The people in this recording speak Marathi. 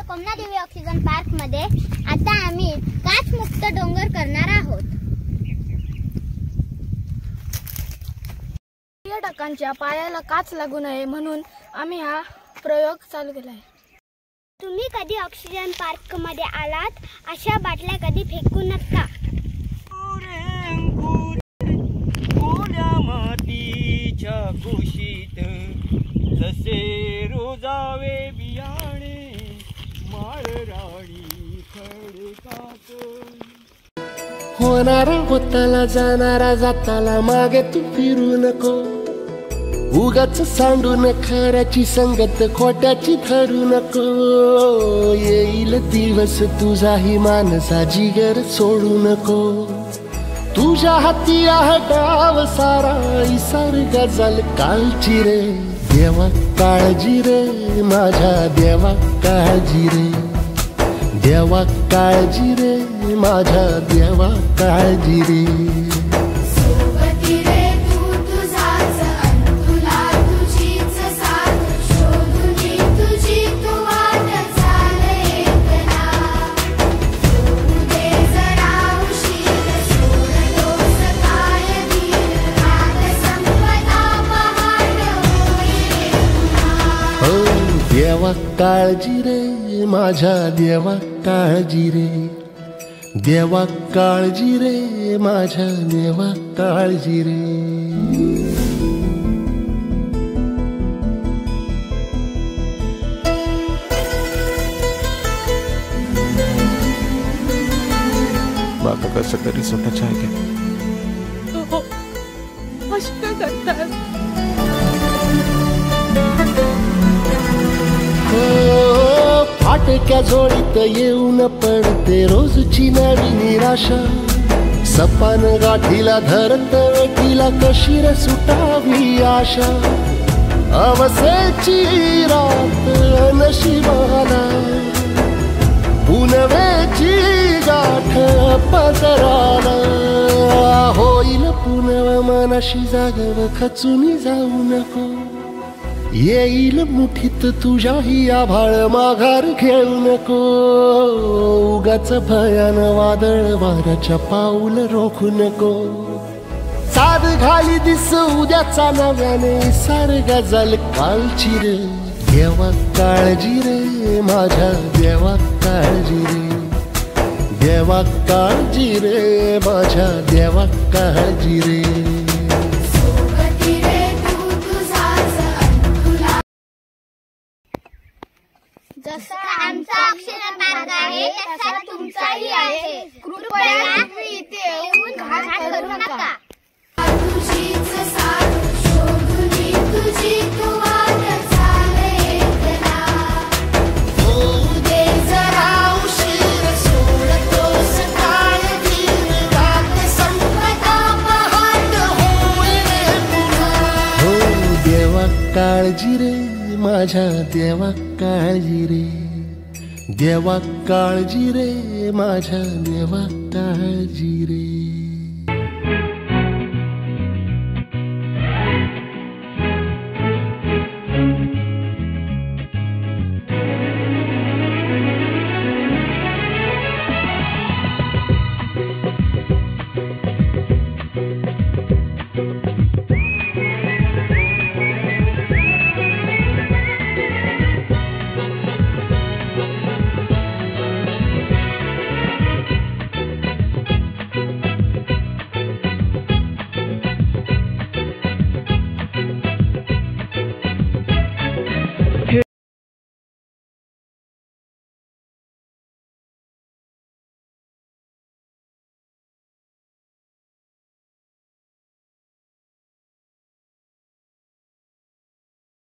कोमनादेवी ऑक्सिजन पार्क मध्ये आता आम्ही काच मुक्त डोंगर करणार आहोत। पर्यटकांच्या पायाला काच लागू नये म्हणून आम्ही हा प्रयोग चालू केला आहे। तुम्ही कधी ऑक्सिजन पार्क मध्ये आलात अशा बाटल्या कधी फेकू नका। मातीच्या कुशीत जसे रोजावे बियाणे माळराणी खडकात होणारा होताला जाणारा जाताला मागे तू फिरू नको। उगाच सांडून खऱ्याची संगत खोट्याची धरू नको। येईल दिवस तुझाही मानसा जिगर सोडू नको। तुझ्या हाती आहे डाव सारा इसार गजल कालची रे। देवा काळजी रे माझ्या देवा काळजी रे। देवा काळजी रे माझ्या देवा काळजी रे। देवा काळजी रे माझ्या देवा काळजी रे। देवा काळजी रे माझ्या देवा काळजी रे। बाबा कसं तरी स्वतःच्या आहे हो अशी काय करतात? फाटक्या झोळीत येऊन पडते रोजची नवी निराशा। सपान गाठीला धरत वेठीला कशी रे सुटावी आशा। अवसेची रात नशिबाला पुनवेची गाठ पदराला। होईल पुनव मनाशी जागव खचून जाऊ नको। येईल मुठीत तुझ्याही आभाळ माघार घेऊ नको। उगाच भयान वादळ वाऱ्याच्या पाऊल रोखू नको। साध घाली दिस उद्याचा नव्याने सार गजल कालची रे। देवा काळजी रे माझ्या देवा काळजी रे। देवा काळजी रे माझ्या देवा काळजी रे। जसा आमचा ऑक्सिजन पार्क आहे तसा तुमचाही आहे। कृपया इथे येऊन घाण करू नका। तुझीच साथ शोधून तुझी तू वाट चाले एकला। होऊ दे जरा उशीर सोडतोस काळजीर रात संपता पहाट होईल पुन्हा। हो देवा काळजी रे माझ्या देवा काळजी रे। देवा काळजी रे माझ्या देवा काळजी रे।